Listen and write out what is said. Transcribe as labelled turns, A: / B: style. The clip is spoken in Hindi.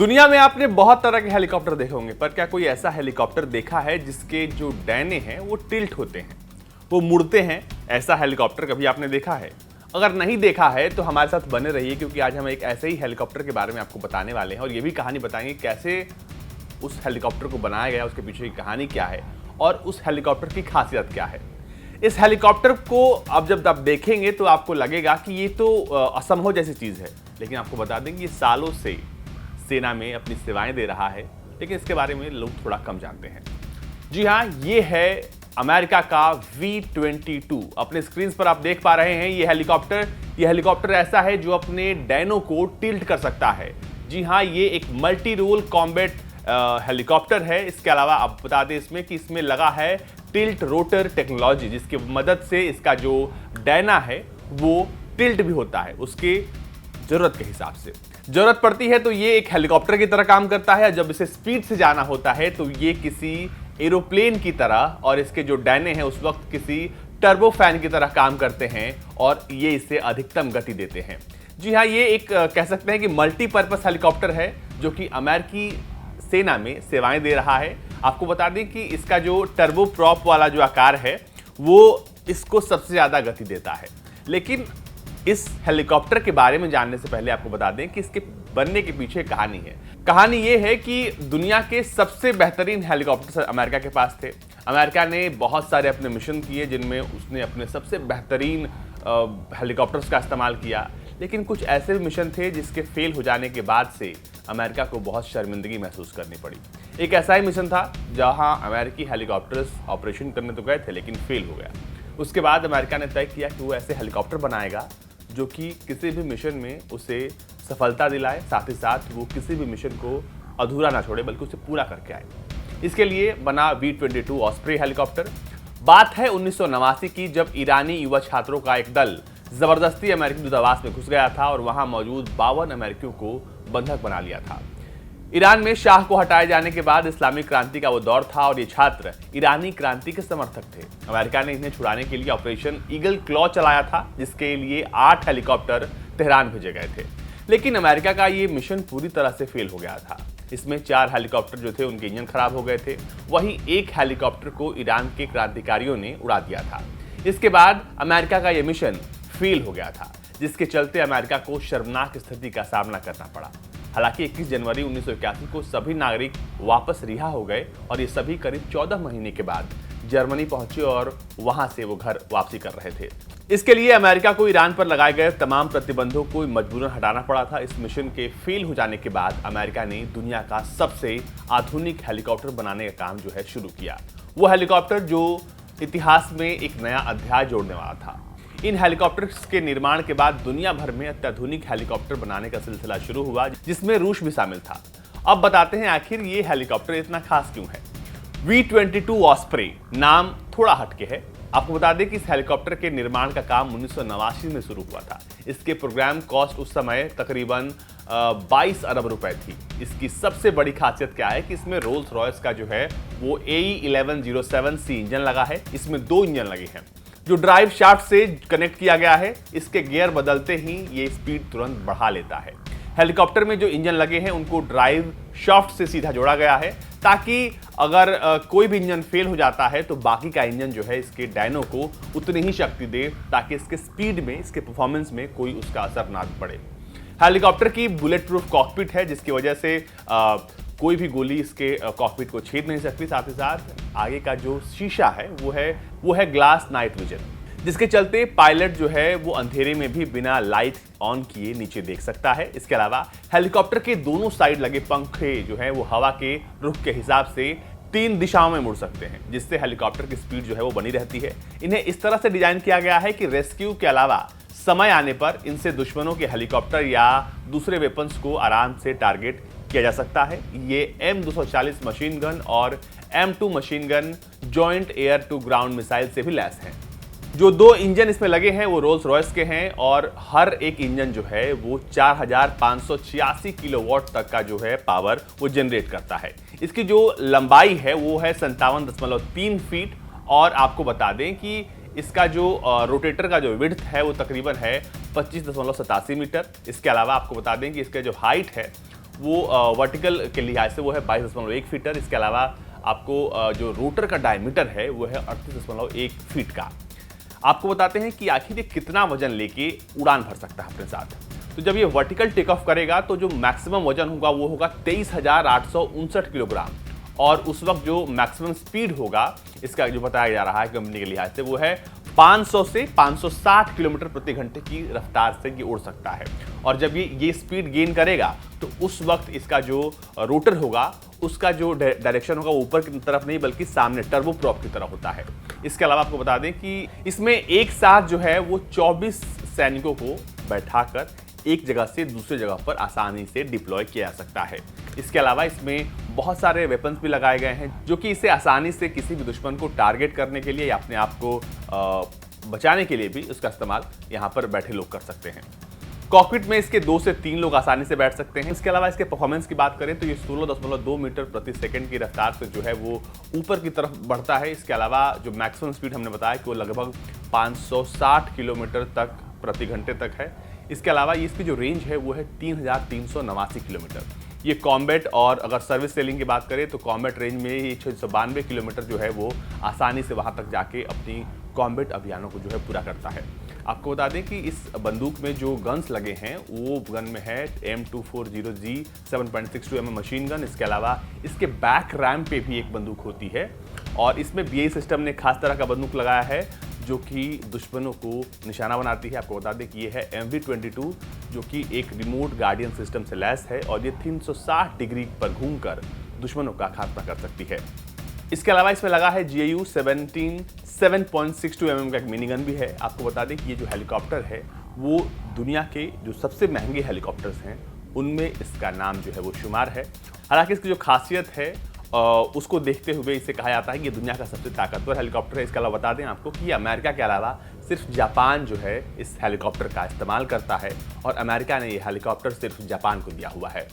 A: दुनिया में आपने बहुत तरह के हेलीकॉप्टर देखे होंगे, पर क्या कोई ऐसा हेलीकॉप्टर देखा है जिसके जो डैने हैं वो टिल्ट होते हैं, वो मुड़ते हैं? ऐसा हेलीकॉप्टर कभी आपने देखा है? अगर नहीं देखा है तो हमारे साथ बने रहिए, क्योंकि आज हम एक ऐसे ही हेलीकॉप्टर के बारे में आपको बताने वाले हैं और ये भी कहानी बताएंगे कैसे उस हेलीकॉप्टर को बनाया गया, उसके पीछे की कहानी क्या है और उस हेलीकॉप्टर की खासियत क्या है। इस हेलीकॉप्टर को अब जब आप देखेंगे तो आपको लगेगा कि ये तो असंभव जैसी चीज़ है, लेकिन आपको बता दें कि ये सालों से सेना में अपनी सेवाएं दे रहा है, लेकिन इसके बारे में लोग थोड़ा कम जानते हैं। जी हाँ, ये है अमेरिका का V-22। अपने स्क्रीन पर आप देख पा रहे हैं ये हेलीकॉप्टर ऐसा है जो अपने डैनो को टिल्ट कर सकता है। जी हाँ, ये एक मल्टी रोल कॉम्बैट हेलीकॉप्टर है। इसके अलावा आप बता दें इसमें कि इसमें लगा है टिल्ट रोटर टेक्नोलॉजी, जिसकी मदद से इसका जो डैना है वो टिल्ट भी होता है उसके जरूरत के हिसाब से। जरूरत पड़ती है तो ये एक हेलीकॉप्टर की तरह काम करता है, जब इसे स्पीड से जाना होता है तो ये किसी एरोप्लेन की तरह, और इसके जो डैने हैं उस वक्त किसी टर्बो फैन की तरह काम करते हैं और ये इसे अधिकतम गति देते हैं। जी हाँ, ये एक कह सकते हैं कि मल्टीपर्पस हेलीकॉप्टर है जो कि अमेरिकी सेना में सेवाएं दे रहा है। आपको बता दें कि इसका जो टर्बो प्रॉप वाला जो आकार है वो इसको सबसे ज़्यादा गति देता है। लेकिन इस हेलीकॉप्टर के बारे में जानने से पहले आपको बता दें कि इसके बनने के पीछे कहानी है। कहानी ये है कि दुनिया के सबसे बेहतरीन हेलीकॉप्टर अमेरिका के पास थे। अमेरिका ने बहुत सारे अपने मिशन किए जिनमें उसने अपने सबसे बेहतरीन हेलीकॉप्टर्स का इस्तेमाल किया, लेकिन कुछ ऐसे मिशन थे जिसके फेल हो जाने के बाद से अमेरिका को बहुत शर्मिंदगी महसूस करनी पड़ी। एक ऐसा ही मिशन था जहां अमेरिकी हेलीकॉप्टर्स ऑपरेशन करने तो गए थे लेकिन फेल हो गया। उसके बाद अमेरिका ने तय किया कि वो ऐसे हेलीकॉप्टर बनाएगा जो कि किसी भी मिशन में उसे सफलता दिलाए, साथ ही साथ वो किसी भी मिशन को अधूरा ना छोड़े बल्कि उसे पूरा करके आए। इसके लिए बना V-22 ऑस्प्रे हेलीकॉप्टर। बात है 1989 की, जब ईरानी युवा छात्रों का एक दल जबरदस्ती अमेरिकी दूतावास में घुस गया था और वहां मौजूद 52 अमेरिकियों को बंधक बना लिया था। ईरान में शाह को हटाए जाने के बाद इस्लामिक क्रांति का वो दौर था और ये छात्र ईरानी क्रांति के समर्थक थे। अमेरिका ने इन्हें छुड़ाने के लिए ऑपरेशन ईगल क्लॉ चलाया था, जिसके लिए 8 हेलीकॉप्टर तेहरान भेजे गए थे। लेकिन अमेरिका का ये मिशन पूरी तरह से फेल हो गया था। इसमें 4 हेलीकॉप्टर जो थे उनके इंजन खराब हो गए थे। वहीं एक हेलीकॉप्टर को ईरान के क्रांतिकारियों ने उड़ा दिया था। इसके बाद अमेरिका का यह मिशन फेल हो गया था, जिसके चलते अमेरिका को शर्मनाक स्थिति का सामना करना पड़ा। हालांकि 21 जनवरी 1981 को सभी नागरिक वापस रिहा हो गए और ये सभी करीब 14 महीने के बाद जर्मनी पहुंचे और वहां से वो घर वापसी कर रहे थे। इसके लिए अमेरिका को ईरान पर लगाए गए तमाम प्रतिबंधों को मजबूरन हटाना पड़ा था। इस मिशन के फेल हो जाने के बाद अमेरिका ने दुनिया का सबसे आधुनिक हेलीकॉप्टर बनाने का काम जो है शुरू किया। वो हेलीकॉप्टर जो इतिहास में एक नया अध्याय जोड़ने वाला था। इन हेलीकॉप्टर्स के निर्माण के बाद दुनिया भर में अत्याधुनिक हेलीकॉप्टर बनाने का सिलसिला शुरू हुआ, जिसमें रूस भी शामिल था। अब बताते हैं आखिर ये हेलीकॉप्टर इतना खास क्यों है। V-22 ऑस्प्रे नाम थोड़ा हटके है। आपको बता दें कि इस हेलीकॉप्टर के निर्माण का काम 1989 में शुरू हुआ था। इसके प्रोग्राम कॉस्ट उस समय तकरीबन 22 अरब रुपए थी। इसकी सबसे बड़ी खासियत क्या है कि इसमें रोल्स रॉयस का जो है वो AE1107C इंजन लगा है। इसमें 2 इंजन लगे हैं जो ड्राइव शाफ्ट से कनेक्ट किया गया है। इसके गियर बदलते ही ये स्पीड तुरंत बढ़ा लेता है। हेलीकॉप्टर में जो इंजन लगे हैं उनको ड्राइव शाफ्ट से सीधा जोड़ा गया है, ताकि अगर कोई भी इंजन फेल हो जाता है तो बाकी का इंजन जो है इसके डायनो को उतनी ही शक्ति दे, ताकि इसके स्पीड में, इसके परफॉर्मेंस में कोई उसका असर ना पड़े। हेलीकॉप्टर की बुलेट प्रूफ कॉकपिट है, जिसकी वजह से कोई भी गोली इसके कॉकपिट को छेद नहीं सकती। साथ ही साथ आगे का जो शीशा है वो है ग्लास नाइट विजन, जिसके चलते पायलट जो है वो अंधेरे में भी बिना लाइट ऑन किए नीचे देख सकता है। इसके अलावा हेलीकॉप्टर के दोनों साइड लगे पंखे जो है वो हवा के रुख के हिसाब से 3 दिशाओं में मुड़ सकते हैं, जिससे हेलीकॉप्टर की स्पीड जो है वो बनी रहती है। इन्हें इस तरह से डिजाइन किया गया है कि रेस्क्यू के अलावा समय आने पर इनसे दुश्मनों के हेलीकॉप्टर या दूसरे वेपन्स को आराम से टारगेट किया जा सकता है। ये M240 मशीन गन और M2 machine gun joint air to ground missile से भी लैस हैं। जो 2 इंजन इसमें लगे हैं वो रोल्स रॉयस के हैं और हर एक इंजन जो है वो 4586 किलोवाट तक का जो है पावर वो जनरेट करता है। इसकी जो लंबाई है वो है 57.3 फीट और आपको बता दें कि इसका जो रोटेटर का जो विड्थ है वो तकरीबन है 25.87 मीटर। इसके अलावा आपको बता दें कि इसका जो हाइट है वो वर्टिकल के लिहाज से वो है 22.1 फीटर। इसके अलावा आपको जो रोटर का डायमीटर है वो है 38.1 फीट का। आपको बताते हैं कि आखिर ये कितना वजन लेके उड़ान भर सकता है अपने साथ। तो जब ये वर्टिकल टेक ऑफ करेगा तो जो मैक्सिमम वजन होगा वो होगा 23,859 किलोग्राम, और उस वक्त जो मैक्सिमम स्पीड होगा इसका जो बताया जा रहा है कंपनी के लिहाज से वो है 500 से 560 किलोमीटर प्रति घंटे की रफ्तार से ये उड़ सकता है। और जब ये स्पीड गेन करेगा तो उस वक्त इसका जो रोटर होगा उसका जो डायरेक्शन होगा वो ऊपर की तरफ नहीं बल्कि सामने टर्बो प्रॉप की तरफ होता है। इसके अलावा आपको बता दें कि इसमें एक साथ जो है वो 24 सैनिकों को बैठाकर एक जगह से दूसरी जगह पर आसानी से डिप्लॉय किया जा सकता है। इसके अलावा इसमें बहुत सारे वेपन्स भी लगाए गए हैं जो कि इसे आसानी से किसी भी दुश्मन को टारगेट करने के लिए या अपने आप को बचाने के लिए भी उसका इस्तेमाल यहाँ पर बैठे लोग कर सकते हैं। कॉकपिट में इसके 2 से 3 लोग आसानी से बैठ सकते हैं। इसके अलावा इसके परफॉर्मेंस की बात करें तो ये 16.2 मीटर प्रति सेकंड की रफ्तार से जो है वो ऊपर की तरफ बढ़ता है। इसके अलावा जो मैक्सिमम स्पीड हमने बताया कि वो लगभग 560 किलोमीटर तक प्रति घंटे तक है। इसके अलावा इसकी जो रेंज है वो है 3,389 किलोमीटर। ये कॉम्बैट और अगर सर्विस सेलिंग की बात करें तो कॉम्बैट रेंज में ही 692 किलोमीटर जो है वो आसानी से वहाँ तक जाके अपनी कॉम्बैट अभियानों को जो है पूरा करता है। आपको बता दें कि इस बंदूक में जो गन्स लगे हैं वो गन में है M240G 7.62 mm मशीन गन। इसके अलावा इसके बैक रैम पे भी एक बंदूक होती है और इसमें BAE सिस्टम ने खास तरह का बंदूक लगाया है जो कि दुश्मनों को निशाना बनाती है। आपको बता दें कि ये है MV22 जो कि एक रिमोट गार्डियन सिस्टम से लैस है और ये 360 डिग्री पर घूमकर दुश्मनों का खात्मा कर सकती है। इसके अलावा इसमें लगा है GAU 7.62 mm का एक मिनी गन भी है। आपको बता दें कि ये जो हेलीकॉप्टर है वो दुनिया के जो सबसे महंगे हेलीकॉप्टर्स हैं उनमें इसका नाम जो है वो शुमार है। हालांकि इसकी जो खासियत है उसको देखते हुए इसे कहा जाता है कि ये दुनिया का सबसे ताकतवर हेलीकॉप्टर है। इसके अलावा बता दें आपको कि अमेरिका के अलावा सिर्फ जापान जो है इस हेलीकॉप्टर का इस्तेमाल करता है और अमेरिका ने ये हेलीकॉप्टर सिर्फ जापान को दिया हुआ है।